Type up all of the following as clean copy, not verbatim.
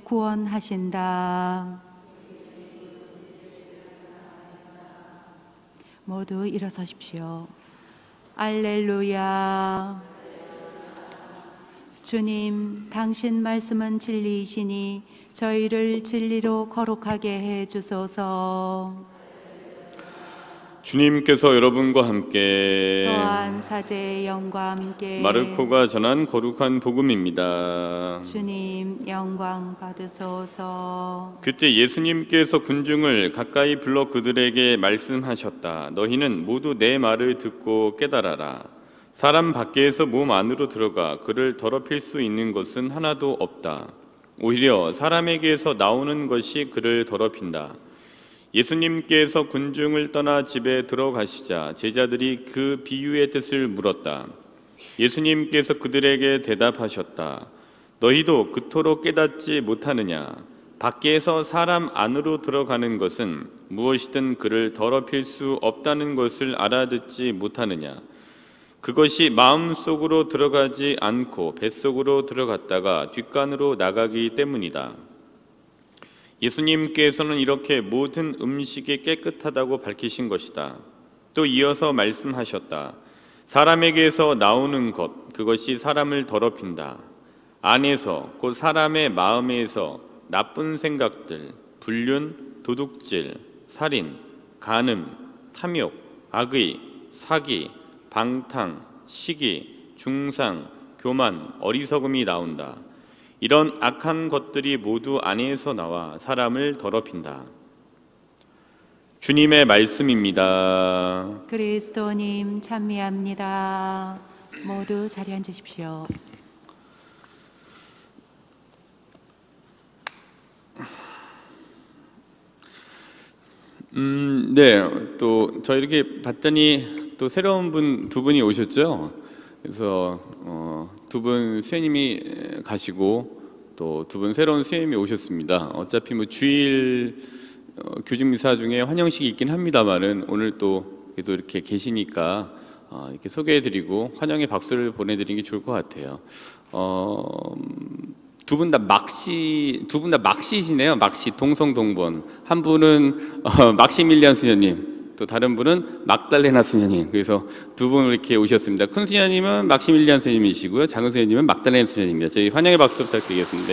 구원하신다. 모두 일어서십시오. 알렐루야. 주님, 당신 말씀은 진리이시니 저희를 진리로 거룩하게 해 주소서. 주님께서 여러분과 함께 또한 사제의 영과 함께 마르코가 전한 거룩한 복음입니다. 주님, 영광 받으소서. 그때 예수님께서 군중을 가까이 불러 그들에게 말씀하셨다. 너희는 모두 내 말을 듣고 깨달아라. 사람 밖에서 몸 안으로 들어가 그를 더럽힐 수 있는 것은 하나도 없다. 오히려 사람에게서 나오는 것이 그를 더럽힌다. 예수님께서 군중을 떠나 집에 들어가시자 제자들이 그 비유의 뜻을 물었다. 예수님께서 그들에게 대답하셨다. 너희도 그토록 깨닫지 못하느냐? 밖에서 사람 안으로 들어가는 것은 무엇이든 그를 더럽힐 수 없다는 것을 알아듣지 못하느냐? 그것이 마음속으로 들어가지 않고 뱃속으로 들어갔다가 뒷간으로 나가기 때문이다. 예수님께서는 이렇게 모든 음식이 깨끗하다고 밝히신 것이다. 또 이어서 말씀하셨다. 사람에게서 나오는 것, 그것이 사람을 더럽힌다. 안에서, 곧 사람의 마음에서 나쁜 생각들, 불륜, 도둑질, 살인, 간음, 탐욕, 악의, 사기, 방탕, 시기, 중상, 교만, 어리석음이 나온다. 이런 악한 것들이 모두 안에서 나와 사람을 더럽힌다. 주님의 말씀입니다. 그리스도님 찬미합니다. 모두 자리에 앉으십시오. 네, 또 저 이렇게 봤더니 또 새로운 분 두 분이 오셨죠. 그래서 두 분 수녀님이 가시고 또 두 분 새로운 수녀님이 오셨습니다. 어차피 뭐 주일 교직 미사 중에 환영식이 있긴 합니다만은 오늘 또 이렇게 계시니까 이렇게 소개해드리고 환영의 박수를 보내드리는 게 좋을 것 같아요. 두 분 다 막시시네요. 막시 동성동본. 한 분은 막시밀리안 수녀님, 또 다른 분은 막달레나 수녀님. 그래서 두 분 이렇게 오셨습니다. 큰 수녀님은 막시밀리안 수녀님이시고요, 작은 수녀님은 막달레나 수녀님입니다. 저희 환영의 박수 부탁드리겠습니다.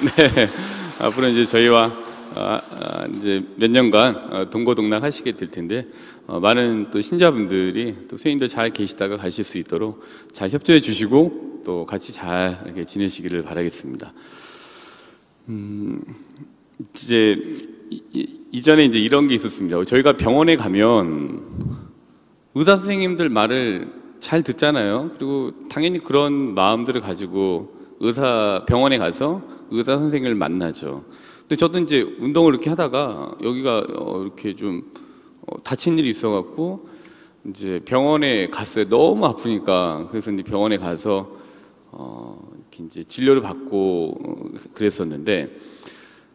네, 앞으로 이제 저희와 이제 몇 년간 동고동락 하시게 될 텐데 많은 또 신자분들이 또 수녀님들 잘 계시다가 가실 수 있도록 잘 협조해 주시고 또 같이 잘 이렇게 지내시기를 바라겠습니다. 이제 이전에 이제 이런 게 있었습니다. 저희가 병원에 가면 의사 선생님들 말을 잘 듣잖아요. 그리고 당연히 그런 마음들을 가지고 병원에 가서 의사 선생님을 만나죠. 근데 저도 이제 운동을 이렇게 하다가 여기가 이렇게 좀 다친 일이 있어갖고 이제 병원에 갔어요. 너무 아프니까. 그래서 이제 병원에 가서 이렇게 이제 진료를 받고 그랬었는데,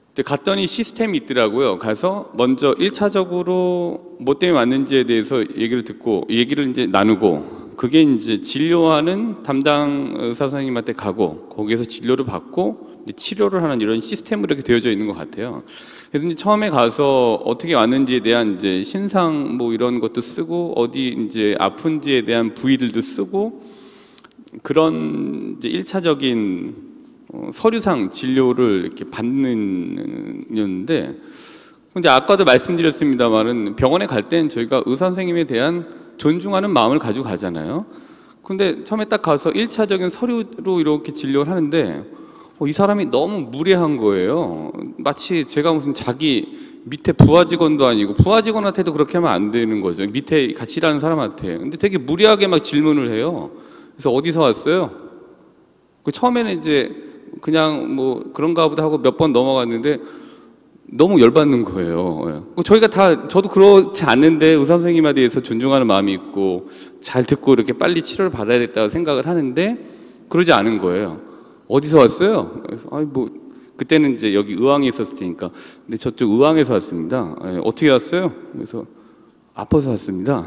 근데 갔더니 시스템이 있더라고요. 가서 먼저 1차적으로 뭐 때문에 왔는지에 대해서 얘기를 듣고 얘기를 이제 나누고, 그게 이제 진료하는 담당 의사 선생님한테 가고 거기에서 진료를 받고 치료를 하는 이런 시스템으로 이렇게 되어져 있는 것 같아요. 그래서 이제 처음에 가서 어떻게 왔는지에 대한 이제 신상 뭐 이런 것도 쓰고 어디 이제 아픈지에 대한 부위들도 쓰고 그런 이제 1차적인 서류상 진료를 이렇게 받는데, 근데 아까도 말씀드렸습니다만은 병원에 갈 땐 저희가 의사 선생님에 대한 존중하는 마음을 가지고 가잖아요. 근데 처음에 딱 가서 1차적인 서류로 이렇게 진료를 하는데 이 사람이 너무 무례한 거예요. 마치 제가 무슨 자기 밑에 부하 직원도 아니고, 부하 직원한테도 그렇게 하면 안 되는 거죠. 밑에 같이 일하는 사람한테. 근데 되게 무례하게 막 질문을 해요. 그래서 어디서 왔어요? 처음에는 이제 그냥 뭐 그런가 보다 하고 몇 번 넘어갔는데 너무 열받는 거예요. 저도 그렇지 않는데 의사 선생님에 대해서 존중하는 마음이 있고 잘 듣고 이렇게 빨리 치료를 받아야겠다고 생각을 하는데 그러지 않은 거예요. 어디서 왔어요? 뭐 그때는 이제 여기 의왕에 있었을 테니까, 근데 저쪽 의왕에서 왔습니다. 어떻게 왔어요? 그래서 아파서 왔습니다.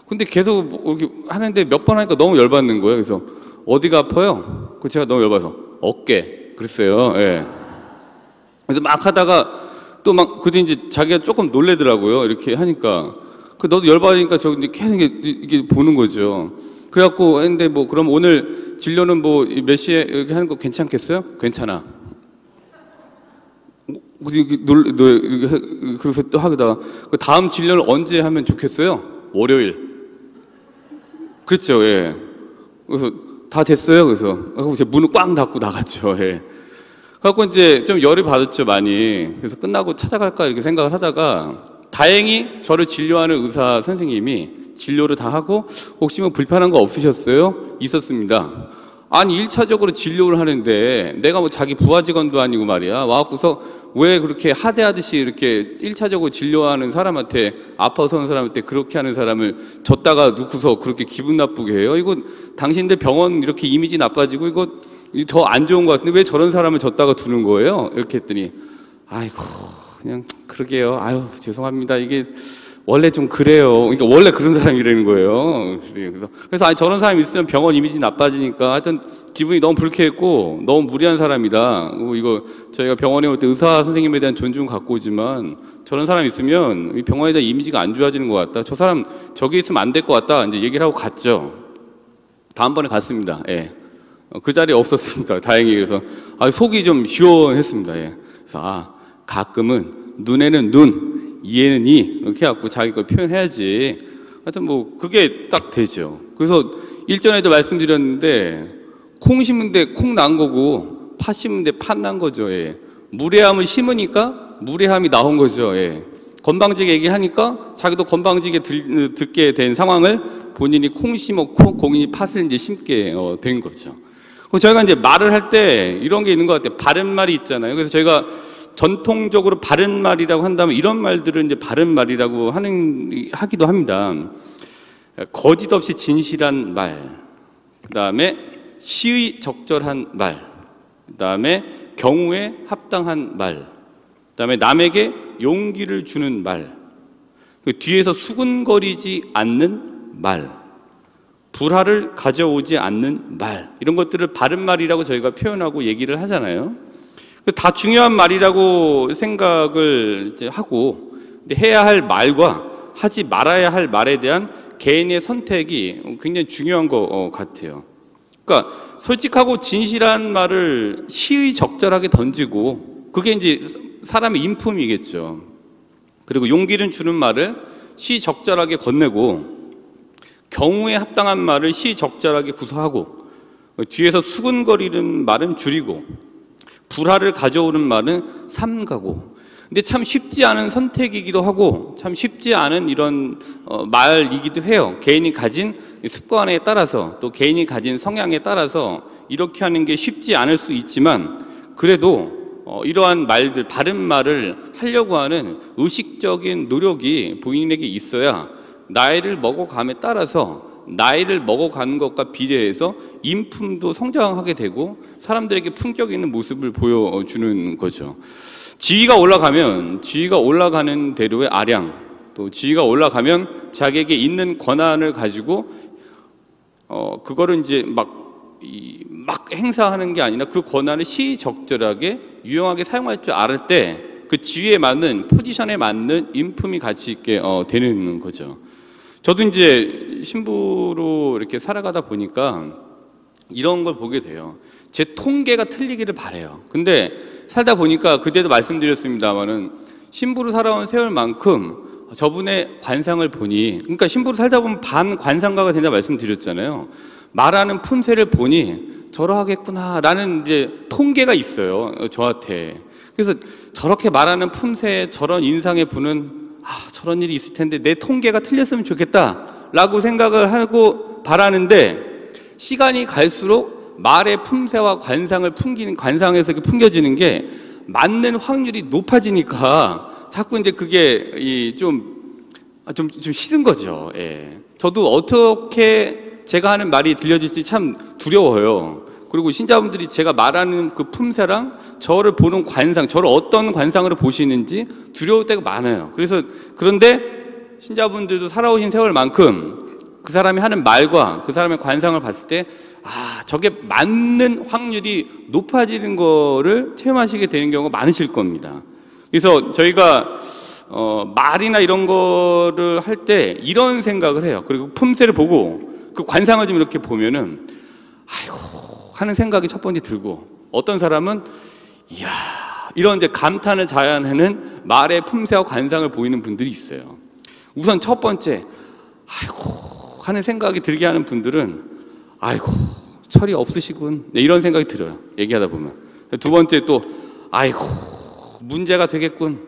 근데 계속 이렇게 하는데 몇 번 하니까 너무 열받는 거예요. 그래서 어디가 아파요? 제가 너무 열받아서 어깨 그랬어요. 예. 그래서 막 하다가 또 막 그때 이제 자기가 조금 놀래더라고요. 이렇게 하니까 그 너도 열받으니까 저 이제 계속 이게 보는 거죠. 그래갖고 했는데 뭐 그럼 오늘 진료는 뭐 몇 시에 이렇게 하는 거 괜찮겠어요? 괜찮아. 그래서 또 하다가 그 다음 진료를 언제 하면 좋겠어요? 월요일. 그렇죠, 예. 그래서 다 됐어요. 그래서 제 문을 꽝 닫고 나갔죠. 예. 그래갖고 이제 좀 열이 받았죠, 많이. 그래서 끝나고 찾아갈까 이렇게 생각을 하다가 다행히 저를 진료하는 의사 선생님이 진료를 다 하고 혹시 뭐 불편한 거 없으셨어요? 있었습니다. 아니 1차적으로 진료를 하는데 내가 뭐 자기 부하 직원도 아니고 말이야 와갖고서 왜 그렇게 하대하듯이 이렇게 1차적으로 진료하는 사람한테 아파서 오는 사람한테 그렇게 하는 사람을 줬다가 놓고서 그렇게 기분 나쁘게 해요? 이거 당신들 병원 이렇게 이미지 나빠지고 이거 더 안 좋은 것 같은데 왜 저런 사람을 줬다가 두는 거예요? 이렇게 했더니 아이고 그냥 그러게요. 아유 죄송합니다. 이게 원래 좀 그래요. 그러니까 원래 그런 사람이라는 거예요. 그래서 아니 저런 사람이 있으면 병원 이미지 나빠지니까 하여튼 기분이 너무 불쾌했고 너무 무리한 사람이다. 이거 저희가 병원에 올 때 의사 선생님에 대한 존중 갖고 오지만 저런 사람 있으면 이 병원에 대한 이미지가 안 좋아지는 것 같다. 저 사람 저기 있으면 안 될 것 같다. 이제 얘기를 하고 갔죠. 다음번에 갔습니다. 예. 그 자리에 없었습니다. 다행히. 그래서 속이 좀 시원했습니다. 예. 그래서 가끔은 눈에는 눈 이에는 이 이렇게 해갖고 자기 걸 표현해야지. 하여튼 뭐 그게 딱 되죠. 그래서 일전에도 말씀드렸는데 콩 심은데 콩 난 거고 팥 심은데 팥 난 거죠. 예. 무례함을 심으니까 무례함이 나온 거죠. 예. 건방지게 얘기하니까 자기도 건방지게 듣게 된 상황을 본인이 콩 심었고 공인이 팥을 이제 심게 된 거죠. 그럼 저희가 이제 말을 할 때 이런 게 있는 것 같아요. 바른 말이 있잖아요. 그래서 저희가 전통적으로 바른 말이라고 한다면 이런 말들을 이제 바른 말이라고 하기도 합니다. 거짓 없이 진실한 말, 그 다음에 시의 적절한 말, 그 다음에 경우에 합당한 말, 그 다음에 남에게 용기를 주는 말, 그 뒤에서 수군거리지 않는 말, 불화를 가져오지 않는 말, 이런 것들을 바른 말이라고 저희가 표현하고 얘기를 하잖아요. 다 중요한 말이라고 생각을 이제 하고, 근데 해야 할 말과 하지 말아야 할 말에 대한 개인의 선택이 굉장히 중요한 것 같아요. 그러니까 솔직하고 진실한 말을 시의적절하게 던지고, 그게 이제 사람의 인품이겠죠. 그리고 용기를 주는 말을 시의적절하게 건네고, 경우에 합당한 말을 시의적절하게 구사하고, 뒤에서 수군거리는 말은 줄이고, 불화를 가져오는 말은 삼가고. 근데 참 쉽지 않은 선택이기도 하고 참 쉽지 않은 이런 말이기도 해요. 개인이 가진 습관에 따라서 또 개인이 가진 성향에 따라서 이렇게 하는 게 쉽지 않을 수 있지만 그래도 이러한 말들, 바른 말을 하려고 하는 의식적인 노력이 본인에게 있어야 나이를 먹어감에 따라서 나이를 먹어가는 것과 비례해서 인품도 성장하게 되고 사람들에게 품격 있는 모습을 보여주는 거죠. 지위가 올라가면 지위가 올라가는 대로의 아량, 또 지위가 올라가면 자기에게 있는 권한을 가지고 그거를 이제 막 행사하는 게 아니라 그 권한을 시의적절하게 유용하게 사용할 줄 알을 때 그 지위에 맞는 포지션에 맞는 인품이 가치 있게 되는 거죠. 저도 이제 신부로 이렇게 살아가다 보니까 이런 걸 보게 돼요. 제 통계가 틀리기를 바라요. 근데 살다 보니까 그때도 말씀드렸습니다만은 신부로 살아온 세월만큼 저분의 관상을 보니, 그러니까 신부로 살다 보면 반관상가가 된다 말씀드렸잖아요. 말하는 품새를 보니 저러하겠구나라는 이제 통계가 있어요. 저한테. 그래서 저렇게 말하는 품새, 저런 인상의 분은 저런 일이 있을 텐데 내 통계가 틀렸으면 좋겠다라고 생각을 하고 바라는데 시간이 갈수록 말의 품새와 관상에서 이렇게 풍겨지는 게 맞는 확률이 높아지니까 자꾸 이제 그게 좀 싫은 거죠. 예. 저도 어떻게 제가 하는 말이 들려질지 참 두려워요. 그리고 신자분들이 제가 말하는 그 품새랑 저를 보는 관상, 저를 어떤 관상으로 보시는지 두려울 때가 많아요. 그런데 신자분들도 살아오신 세월만큼 그 사람이 하는 말과 그 사람의 관상을 봤을 때 저게 맞는 확률이 높아지는 거를 체험하시게 되는 경우가 많으실 겁니다. 그래서 저희가 말이나 이런 거를 할 때 이런 생각을 해요. 그리고 품새를 보고 그 관상을 좀 이렇게 보면은 아이고 하는 생각이 첫 번째 들고, 어떤 사람은 이야 이런 이제 감탄을 자아내는 말의 품새와 관상을 보이는 분들이 있어요. 우선 첫 번째 아이고 하는 생각이 들게 하는 분들은 아이고 철이 없으시군, 네, 이런 생각이 들어요. 얘기하다 보면. 두 번째 또 아이고 문제가 되겠군,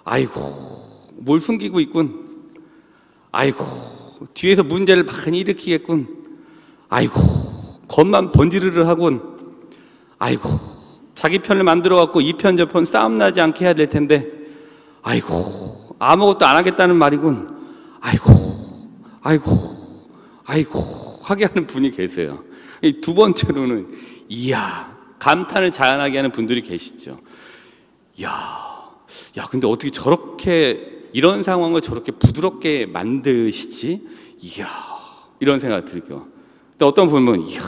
아이고 뭘 숨기고 있군, 아이고 뒤에서 문제를 많이 일으키겠군, 아이고 겉만 번지르르 하군, 아이고 자기 편을 만들어 갖고 이 편 저 편 싸움 나지 않게 해야 될 텐데, 아이고 아무것도 안 하겠다는 말이군, 아이고 하게 하는 분이 계세요. 두 번째로는 이야 감탄을 자아나게 하는 분들이 계시죠. 야 근데 어떻게 저렇게 이런 상황을 저렇게 부드럽게 만드시지? 이야 이런 생각이 들고요. 근데 어떤 분은 이야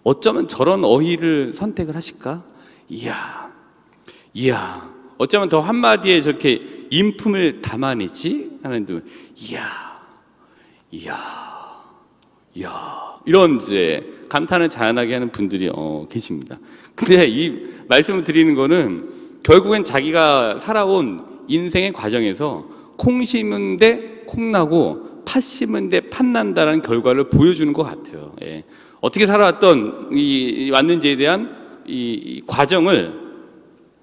어쩌면 저런 어휘를 선택을 하실까? 이야 어쩌면 더 한마디에 저렇게 인품을 담아내지? 하는 분, 이야 이런 이제 감탄을 자아나게 하는 분들이 계십니다. 근데 이 말씀을 드리는 거는 결국엔 자기가 살아온 인생의 과정에서 콩 심은 데 콩나고 팥 심은 데 팥난다라는 결과를 보여주는 것 같아요. 예. 어떻게 살아왔던 왔는지에 대한 이 과정을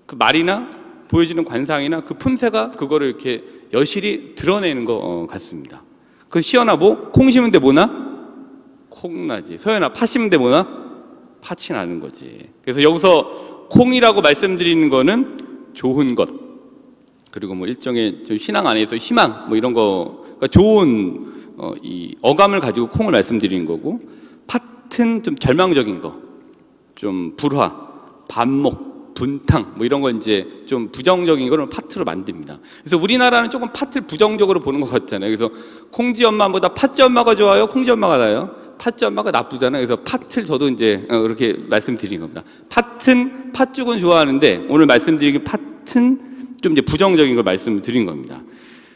그 말이나 보여지는 관상이나 그 품새가 그거를 이렇게 여실히 드러내는 것 같습니다. 그 시연아 콩 심은 데 뭐나? 콩나지. 서연아 팥 심은 데 뭐나? 팥이 나는 거지. 그래서 여기서 콩이라고 말씀드리는 거는 좋은 것, 그리고 뭐 일종의 좀 신앙 안에서 희망 뭐 이런 거, 그러니까 좋은 이 어감을 가지고 콩을 말씀드리는 거고, 팥은 좀 절망적인 거, 좀 불화, 반목, 분탕 뭐 이런 거 이제 좀 부정적인 거를 팥으로 만듭니다. 그래서 우리나라는 조금 팥을 부정적으로 보는 것 같잖아요. 그래서 콩지 엄마보다 팥지 엄마가 좋아요? 콩지 엄마가 나아요? 팥지 엄마가 나쁘잖아요. 그래서 팥을 저도 이제 그렇게 말씀드린 겁니다. 팥은 팥죽은 좋아하는데 오늘 말씀드린 팥은 좀 이제 부정적인 걸 말씀드린 겁니다.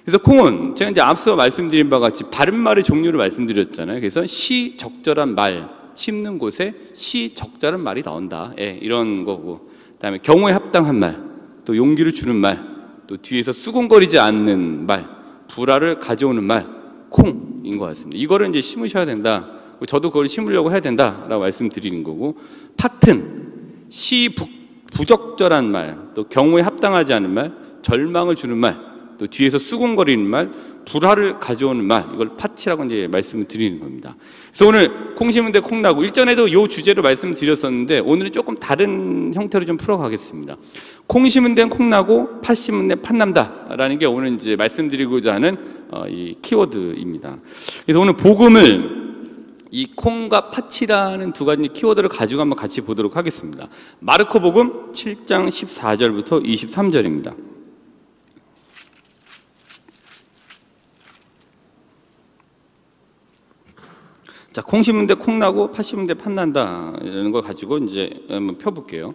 그래서 콩은 제가 이제 앞서 말씀드린 바와 같이 바른말의 종류를 말씀드렸잖아요. 그래서 시적절한 말, 심는 곳에 시적절한 말이 나온다. 예, 이런 거고, 그다음에 경우에 합당한 말, 또 용기를 주는 말, 또 뒤에서 수군거리지 않는 말, 불화를 가져오는 말, 콩인 것 같습니다. 이거를 이제 심으셔야 된다. 저도 그걸 심으려고 해야 된다라고 말씀드리는 거고, 팥은 부적절한 말, 또 경우에 합당하지 않은 말, 절망을 주는 말, 또 뒤에서 수군거리는 말, 불화를 가져오는 말, 이걸 팥이라고 이제 말씀을 드리는 겁니다. 그래서 오늘 콩 심은 데 콩 나고, 일전에도 이 주제로 말씀드렸었는데 오늘은 조금 다른 형태로 좀 풀어가겠습니다. 콩 심은 데는 콩 나고 팥 심은 데 팥 남다라는 게 오늘 이제 말씀드리고자 하는 이 키워드입니다. 그래서 오늘 복음을 이 콩과 팥이라는 두 가지 키워드를 가지고 한번 같이 보도록 하겠습니다. 마르코 복음 7장 14절부터 23절입니다. 자, 콩 심은 데 콩 나고 팥 심은 데 팥 난다 이런 걸 가지고 이제 한번 펴볼게요.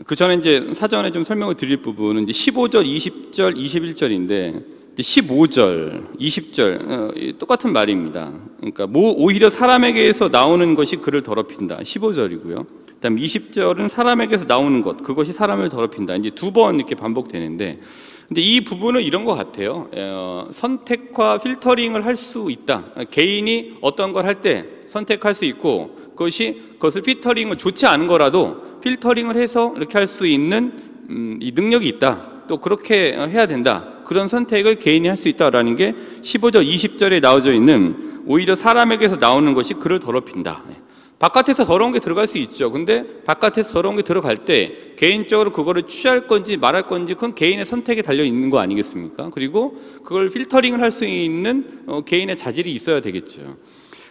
그 전에 이제 사전에 좀 설명을 드릴 부분은 이제 15절, 20절, 21절인데 15절, 20절 똑같은 말입니다. 그러니까 오히려 사람에게서 나오는 것이 그를 더럽힌다. 15절이고요. 그다음에 20절은 사람에게서 나오는 것, 그것이 사람을 더럽힌다. 이제 두 번 이렇게 반복되는데, 근데 이 부분은 이런 것 같아요. 선택과 필터링을 할 수 있다. 개인이 어떤 걸 할 때 선택할 수 있고, 그것을 필터링을 좋지 않은 거라도 필터링을 해서 이렇게 할 수 있는 이 능력이 있다. 또 그렇게 해야 된다. 그런 선택을 개인이 할 수 있다라는 게 15절, 20절에 나와져 있는 오히려 사람에게서 나오는 것이 그를 더럽힌다. 바깥에서 더러운 게 들어갈 수 있죠. 근데 바깥에서 더러운 게 들어갈 때 개인적으로 그거를 취할 건지 말할 건지 그건 개인의 선택에 달려 있는 거 아니겠습니까? 그리고 그걸 필터링을 할 수 있는 개인의 자질이 있어야 되겠죠.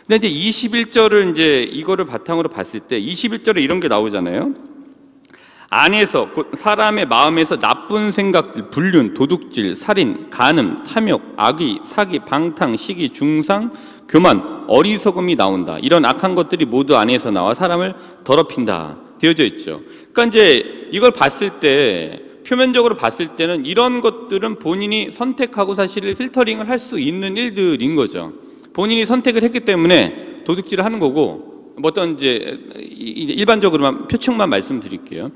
근데 이제 21절을 이제 이거를 바탕으로 봤을 때 21절에 이런 게 나오잖아요. 안에서 곧 사람의 마음에서 나쁜 생각들, 불륜, 도둑질, 살인, 간음, 탐욕, 악의, 사기, 방탕, 시기, 중상, 교만, 어리석음이 나온다. 이런 악한 것들이 모두 안에서 나와 사람을 더럽힌다. 되어져 있죠. 그러니까 이제 이걸 봤을 때, 표면적으로 봤을 때는 이런 것들은 본인이 선택하고 사실 필터링을 할 수 있는 일들인 거죠. 본인이 선택을 했기 때문에 도둑질을 하는 거고, 뭐 어떤 이제 일반적으로만 표충만 말씀드릴게요.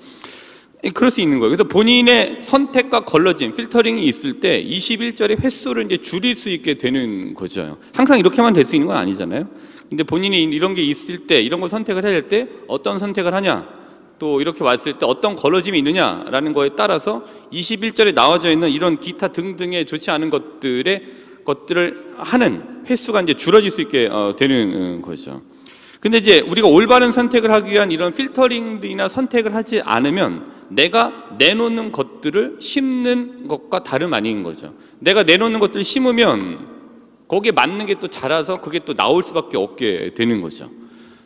그럴 수 있는 거예요. 그래서 본인의 선택과 걸러짐, 필터링이 있을 때 21절의 횟수를 이제 줄일 수 있게 되는 거죠. 항상 이렇게만 될 수 있는 건 아니잖아요. 근데 본인이 이런 게 있을 때, 이런 걸 선택을 해야 될 때 어떤 선택을 하냐, 또 이렇게 왔을 때 어떤 걸러짐이 있느냐라는 거에 따라서 21절에 나와져 있는 이런 기타 등등의 좋지 않은 것들을 하는 횟수가 이제 줄어질 수 있게 되는 거죠. 근데 이제 우리가 올바른 선택을 하기 위한 이런 필터링이나 선택을 하지 않으면 내가 내놓는 것들을 심는 것과 다름 아닌 거죠. 내가 내놓는 것들을 심으면 거기에 맞는 게 또 자라서 그게 또 나올 수밖에 없게 되는 거죠.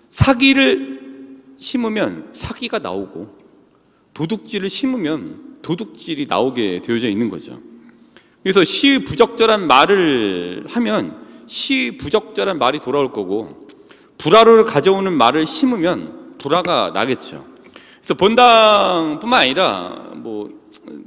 사기를 심으면 사기가 나오고, 도둑질을 심으면 도둑질이 나오게 되어져 있는 거죠. 그래서 시부적절한 말을 하면 시부적절한 말이 돌아올 거고, 불화를 가져오는 말을 심으면 불화가 나겠죠. 그래서 본당뿐만 아니라 뭐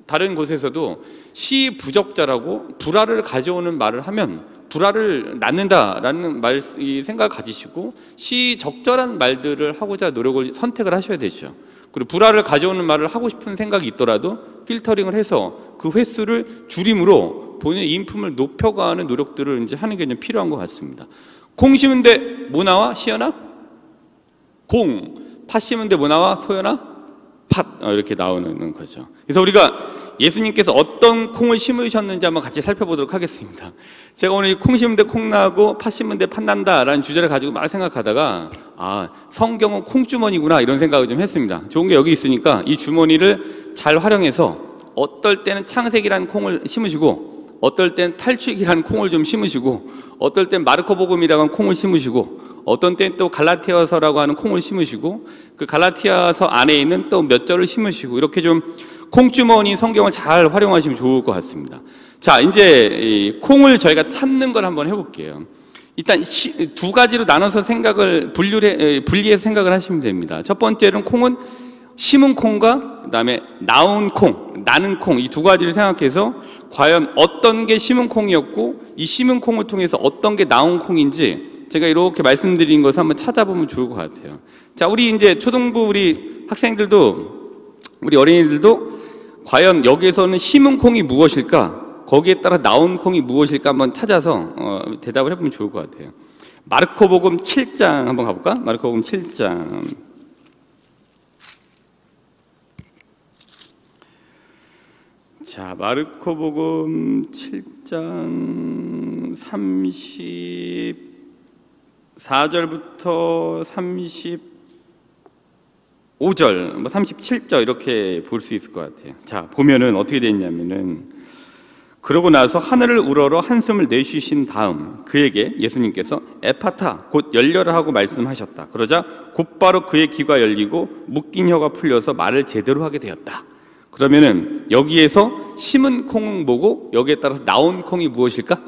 다른 곳에서도 시부적절하고 불화를 가져오는 말을 하면 불화를 낳는다라는 이 생각을 가지시고 시적절한 말들을 하고자 노력을 선택을 하셔야 되죠. 그리고 불화를 가져오는 말을 하고 싶은 생각이 있더라도 필터링을 해서 그 횟수를 줄임으로 본인의 인품을 높여가는 노력들을 이제 하는 게 좀 필요한 것 같습니다. 콩 심은데 뭐 나와? 시연아? 콩. 팥 심은데 뭐 나와? 소연아? 팥. 이렇게 나오는 거죠. 그래서 우리가 예수님께서 어떤 콩을 심으셨는지 한번 같이 살펴보도록 하겠습니다. 제가 오늘 콩 심은데 콩 나고 팥 심은데 팥 난다라는 주제를 가지고 막 생각하다가 성경은 콩주머니구나 이런 생각을 좀 했습니다. 좋은 게 여기 있으니까 이 주머니를 잘 활용해서 어떨 때는 창세기라는 콩을 심으시고, 어떨 땐 탈취기라는 콩을 좀 심으시고, 어떨 땐 마르코복음이라는 콩을 심으시고, 어떤 땐 또 갈라티아서라고 하는 콩을 심으시고, 그 갈라티아서 안에 있는 또 몇 절을 심으시고, 이렇게 좀 콩주머니 성경을 잘 활용하시면 좋을 것 같습니다. 자, 이제 이 콩을 저희가 찾는 걸 한번 해볼게요. 일단 두 가지로 나눠서 생각을 분리해서 생각을 하시면 됩니다. 첫 번째는 콩은 심은 콩과 그다음에 나온 콩, 나는 콩, 이 두 가지를 생각해서 과연 어떤 게 심은 콩이었고 이 심은 콩을 통해서 어떤 게 나온 콩인지 제가 이렇게 말씀드린 것을 한번 찾아보면 좋을 것 같아요. 자, 우리 이제 초등부 우리 학생들도, 우리 어린이들도 과연 여기에서는 심은 콩이 무엇일까, 거기에 따라 나온 콩이 무엇일까 한번 찾아서 대답을 해보면 좋을 것 같아요. 마르코복음 7장 한번 가볼까? 마르코복음 7장. 자, 마르코복음 7장 34절부터 35절, 뭐 37절 이렇게 볼 수 있을 것 같아요. 자, 보면은 어떻게 되어 있냐면은, 그러고 나서 하늘을 우러러 한숨을 내쉬신 다음 그에게 예수님께서 에파타, 곧 열려라 하고 말씀하셨다. 그러자 곧바로 그의 귀가 열리고 묶인 혀가 풀려서 말을 제대로 하게 되었다. 그러면은 여기에서 심은 콩은 뭐고 여기에 따라서 나온 콩이 무엇일까?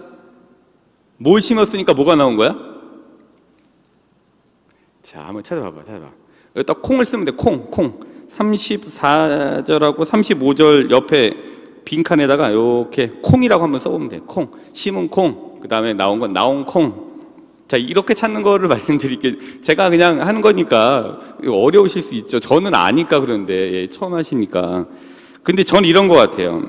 뭘 심었으니까 뭐가 나온 거야? 자, 한번 찾아봐. 여기다 콩을 쓰면 돼. 콩. 34절하고 35절 옆에 빈칸에다가 이렇게 콩이라고 한번 써보면 돼. 콩. 심은 콩. 그 다음에 나온 건 나온 콩. 자, 이렇게 찾는 거를 말씀드릴게요. 제가 그냥 하는 거니까 어려우실 수 있죠. 저는 아니까 그런데, 처음 하시니까. 근데 전 이런 것 같아요.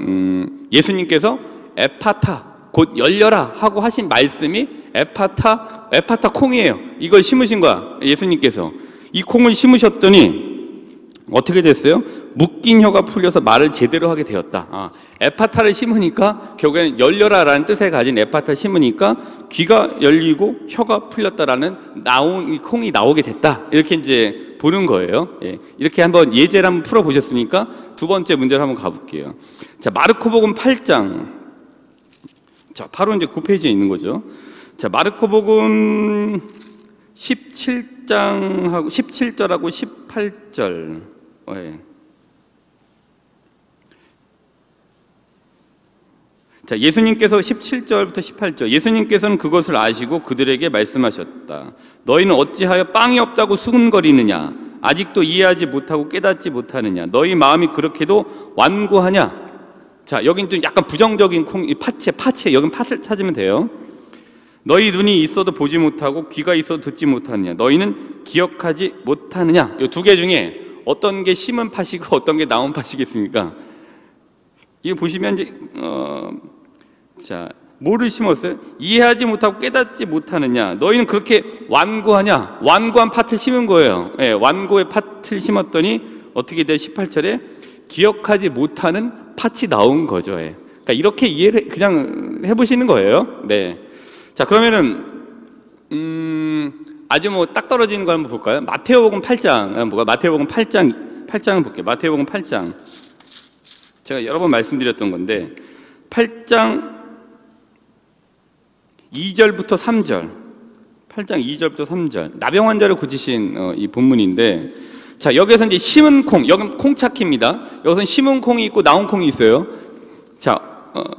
예수님께서 에파타, 곧 열려라 하고 하신 말씀이 에파타 콩이에요. 이걸 심으신 거야, 예수님께서. 이 콩을 심으셨더니 어떻게 됐어요? 묶인 혀가 풀려서 말을 제대로 하게 되었다. 에파타를 심으니까 결국에는 열려라라는 뜻을 가진 에파타를 심으니까 귀가 열리고 혀가 풀렸다라는 이 콩이 나오게 됐다. 이렇게 이제 보는 거예요. 이렇게 한번 예제를 한번 풀어 보셨으니까 두 번째 문제를 한번 가볼게요. 자, 마르코복음 8장. 자, 바로 이제 그 페이지에 있는 거죠. 자, 마르코복음 17절하고 18절. 자, 예수님께서 17절부터 18절, 예수님께서는 그것을 아시고 그들에게 말씀하셨다. 너희는 어찌하여 빵이 없다고 수군거리느냐? 아직도 이해하지 못하고 깨닫지 못하느냐? 너희 마음이 그렇게도 완고하냐? 자, 여긴 좀 약간 부정적인 파체, 여긴 팥을 찾으면 돼요. 너희 눈이 있어도 보지 못하고 귀가 있어도 듣지 못하느냐? 너희는 기억하지 못하느냐? 이 두 개 중에 어떤 게 심은 팥이고 어떤 게 나온 팥이겠습니까? 이거 보시면 이제 자, 뭐를 심었어요? 이해하지 못하고 깨닫지 못하느냐? 너희는 그렇게 완고하냐? 완고한 팥을 심은 거예요. 예, 완고의 팥을 심었더니 어떻게 돼? 18절에 기억하지 못하는 팥이 나온 거죠. 예. 그러니까 이렇게 이해를 그냥 해보시는 거예요. 네. 자, 그러면은 아주 뭐 딱 떨어지는 걸 한번 볼까요? 마태복음 8장 한번 볼까요? 마태복음 8장을 볼게요. 마태복음 8장. 제가 여러 번 말씀드렸던 건데 8장 2절부터 3절, 8장 2절부터 3절, 나병 환자를 고치신 이 본문인데, 자, 여기서 이제 심은 콩, 여기는 콩차키입니다. 여기서는 심은 콩이 있고 나온 콩이 있어요. 자,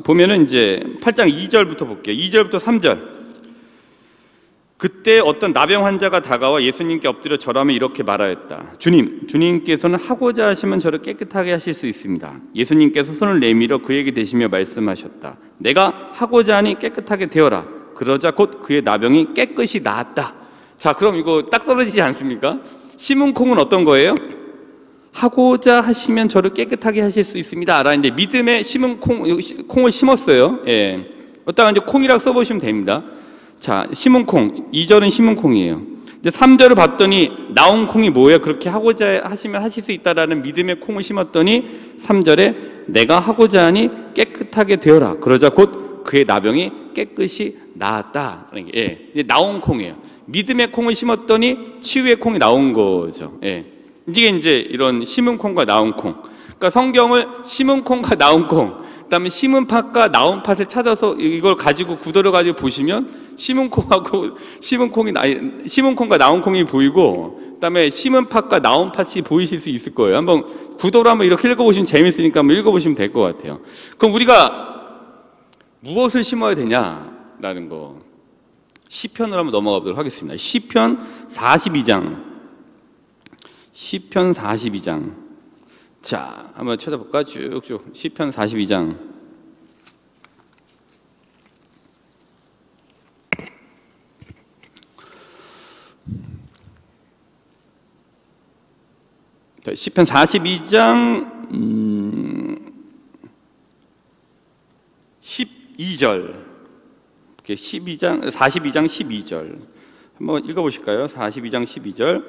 보면은 이제 8장 2절부터 볼게요. 2절부터 3절. 그때 어떤 나병 환자가 다가와 예수님께 엎드려 절하며 이렇게 말하였다. 주님께서는 하고자 하시면 저를 깨끗하게 하실 수 있습니다. 예수님께서 손을 내밀어 그에게 대시며 말씀하셨다. 내가 하고자 하니 깨끗하게 되어라. 그러자 곧 그의 나병이 깨끗이 나았다. 자, 그럼 이거 딱 떨어지지 않습니까? 심은 콩은 어떤 거예요? 하고자 하시면 저를 깨끗하게 하실 수 있습니다. 라는데 믿음에 심은 콩을 심었어요. 예. 어디다가 이제 콩이라고 써보시면 됩니다. 자, 심은 콩, 2절은 심은 콩이에요. 근데 3절을 봤더니 나온 콩이 뭐예요? 그렇게 하고자 하시면 하실 수 있다라는 믿음의 콩을 심었더니 3절에 내가 하고자 하니 깨끗하게 되어라. 그러자 곧 그의 나병이 깨끗이 나았다. 예, 이제 나온 콩이에요. 믿음의 콩을 심었더니 치유의 콩이 나온 거죠. 예, 이게 이제 이런 심은 콩과 나온 콩. 그러니까 성경을 심은 콩과 나온 콩, 그다음에 심은 팥과 나온 팥을 찾아서 이걸 가지고 구도를 가지고 보시면 심은 콩과 나온 콩이 보이고, 그다음에 심은 팥과 나온 팥이 보이실 수 있을 거예요. 한번 구도를 한번 이렇게 읽어보시면 재밌으니까 한번 읽어보시면 될 것 같아요. 그럼 우리가 무엇을 심어야 되냐라는 거, 시편으로 한번 넘어가 보도록 하겠습니다. 시편 42장. 자, 한번 찾아볼까? 쭉쭉. 시편 42장. 자, 시편 42장 12절. 42장 12절. 한번 읽어보실까요? 42장 12절.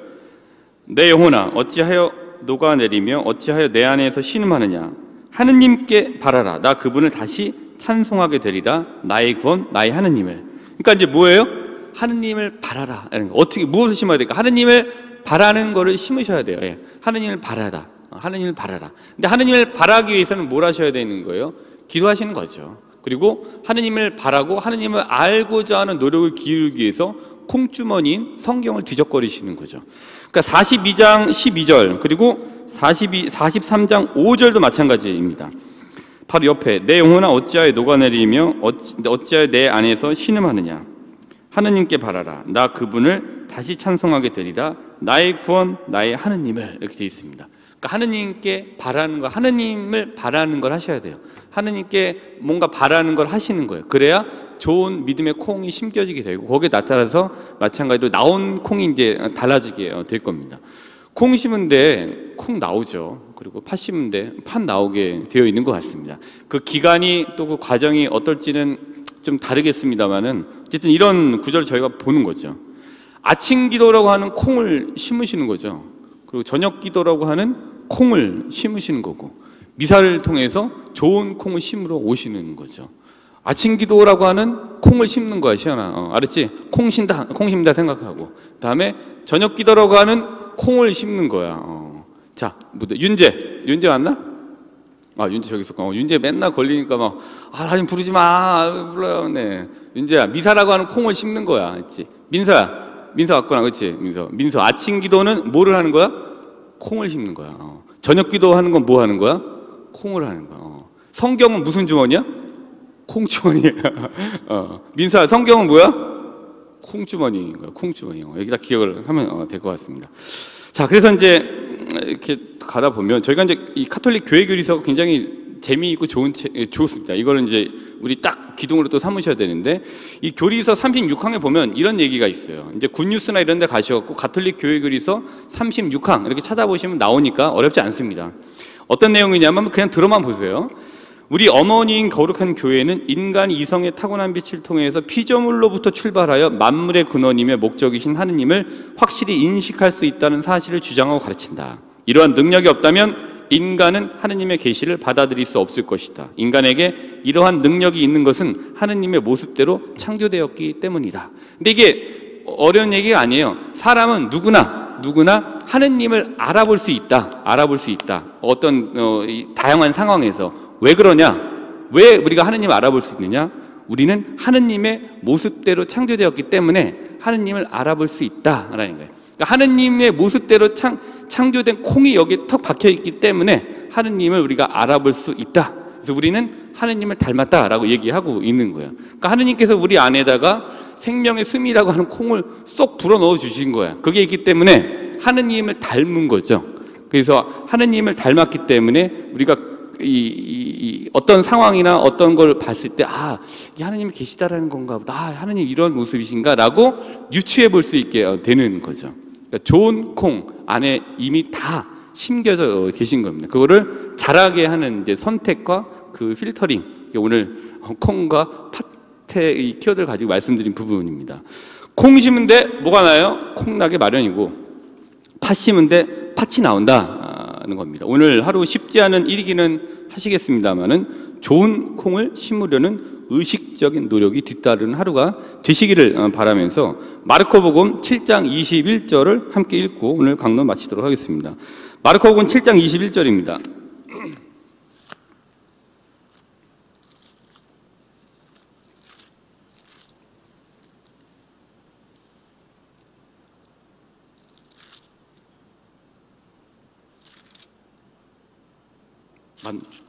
내 영혼아, 어찌하여 녹아내리며 어찌하여 내 안에서 신음하느냐? 하느님께 바라라. 나 그분을 다시 찬송하게 되리라. 나의 구원, 나의 하느님을. 그러니까 이제 뭐예요? 하느님을 바라라. 어떻게, 무엇을 심어야 될까? 하느님을 바라는 거를 심으셔야 돼요. 예. 하느님을 바라다. 하느님을 바라라. 근데 하느님을 바라기 위해서는 뭘 하셔야 되는 거예요? 기도하시는 거죠. 그리고 하느님을 바라고 하느님을 알고자 하는 노력을 기울이기 위해서 콩주머니인 성경을 뒤적거리시는 거죠. 그러니까 42장 12절 그리고 43장 5절도 마찬가지입니다. 바로 옆에 내 영혼아 어찌하여 녹아내리며 어찌하여 내 안에서 신음하느냐? 하느님께 바라라. 나 그분을 다시 찬송하게 되리라. 나의 구원, 나의 하느님을. 이렇게 되어 있습니다. 그러니까 하느님께 바라는 거, 하느님을 바라는 걸 하셔야 돼요. 하느님께 뭔가 바라는 걸 하시는 거예요. 그래야 좋은 믿음의 콩이 심겨지게 되고 거기에 나타나서 마찬가지로 나온 콩이 이제 달라지게 될 겁니다. 콩 심은데 콩 나오죠. 그리고 팥 심은데 팥 나오게 되어 있는 것 같습니다. 그 기간이 또 그 과정이 어떨지는 좀 다르겠습니다만은 어쨌든 이런 구절을 저희가 보는 거죠. 아침 기도라고 하는 콩을 심으시는 거죠. 그리고 저녁 기도라고 하는 콩을 심으시는 거고, 미사를 통해서 좋은 콩을 심으러 오시는 거죠. 아침 기도라고 하는 콩을 심는 거야, 시연아. 알았지? 콩 심다 생각하고. 다음에 저녁 기도라고 하는 콩을 심는 거야. 자, 윤재 왔나? 아, 윤재 저기 있었구나. 윤재 맨날 걸리니까 막, 하나님 부르지 마. 불러요. 네. 윤재야, 미사라고 하는 콩을 심는 거야. 그렇지? 민서 왔구나. 그렇지? 민서. 아침 기도는 뭐를 하는 거야? 콩을 심는 거야. 저녁 기도 하는 건 뭐 하는 거야? 콩을 하는 거야. 성경은 무슨 주머니야? 콩주머니예요. 민수야, 성경은 뭐야? 콩주머니인 거야. 콩주머니. 여기다 기억을 하면 될 것 같습니다. 자, 그래서 이제 이렇게 가다 보면 저희가 이제 이 카톨릭 교회 교리서가 굉장히 재미있고 좋습니다. 이거를 이제 우리 딱 기둥으로 또 삼으셔야 되는데, 이 교리서 36항에 보면 이런 얘기가 있어요. 이제 굿뉴스나 이런 데 가셔갖고 가톨릭 교회 교리서 36항 이렇게 찾아보시면 나오니까 어렵지 않습니다. 어떤 내용이냐면 그냥 들어만 보세요. 우리 어머니인 거룩한 교회는 인간 이성의 타고난 빛을 통해서 피조물로부터 출발하여 만물의 근원이며 목적이신 하느님을 확실히 인식할 수 있다는 사실을 주장하고 가르친다. 이러한 능력이 없다면 인간은 하느님의 계시를 받아들일 수 없을 것이다. 인간에게 이러한 능력이 있는 것은 하느님의 모습대로 창조되었기 때문이다. 근데 이게 어려운 얘기가 아니에요. 사람은 누구나 하느님을 알아볼 수 있다. 어떤 다양한 상황에서. 왜 그러냐? 왜 우리가 하느님을 알아볼 수 있느냐? 우리는 하느님의 모습대로 창조되었기 때문에 하느님을 알아볼 수 있다라는 거예요. 그러니까 하느님의 모습대로 창조된 콩이 여기 턱 박혀 있기 때문에 하느님을 우리가 알아볼 수 있다. 그래서 우리는 하느님을 닮았다라고 얘기하고 있는 거예요. 그러니까 하느님께서 우리 안에다가 생명의 숨이라고 하는 콩을 쏙 불어 넣어 주신 거야. 그게 있기 때문에 하느님을 닮은 거죠. 그래서 하느님을 닮았기 때문에 우리가 어떤 상황이나 어떤 걸 봤을 때, 이게 하느님이 계시다라는 건가 보다. 하느님 이런 모습이신가라고 유추해 볼 수 있게 되는 거죠. 그러니까 좋은 콩 안에 이미 다 심겨져 계신 겁니다. 그거를 자라게 하는 이제 선택과 그 필터링, 오늘 콩과 팥의 이 키워드를 가지고 말씀드린 부분입니다. 콩 심은 데 뭐가 나요? 콩 나게 마련이고, 팥 심은 데 팥이 나온다는 겁니다. 오늘 하루 쉽지 않은 일이기는 하시겠습니다만은 좋은 콩을 심으려는 의식적인 노력이 뒤따르는 하루가 되시기를 바라면서 마르코복음 7장 21절을 함께 읽고 오늘 강론 마치도록 하겠습니다. 마르코복음 7장 21절입니다.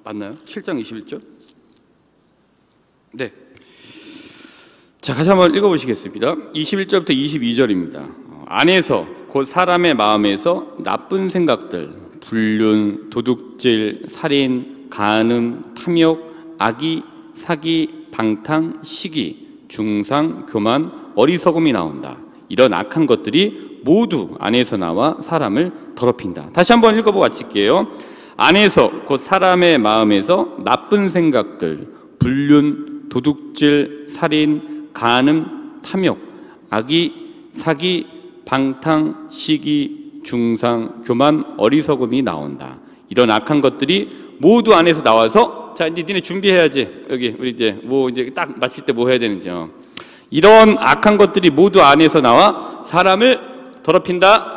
맞나요? 7장 21절? 네. 자, 다시 한번 읽어보시겠습니다. 21절부터 22절입니다. 안에서 곧 사람의 마음에서 나쁜 생각들, 불륜, 도둑질, 살인, 간음, 탐욕, 악의, 사기, 방탕, 시기, 중상, 교만, 어리석음이 나온다. 이런 악한 것들이 모두 안에서 나와 사람을 더럽힌다. 다시 한번 읽어보고 마칠게요. 안에서 곧 사람의 마음에서 나쁜 생각들, 불륜, 도둑질, 살인, 간음, 탐욕, 악의, 사기, 방탕, 시기, 중상, 교만, 어리석음이 나온다. 이런 악한 것들이 모두 안에서 나와서, 자, 이제 니네 준비해야지. 여기 우리 이제 이제 딱 마칠 때 뭐 해야 되는지요. 이런 악한 것들이 모두 안에서 나와 사람을 더럽힌다.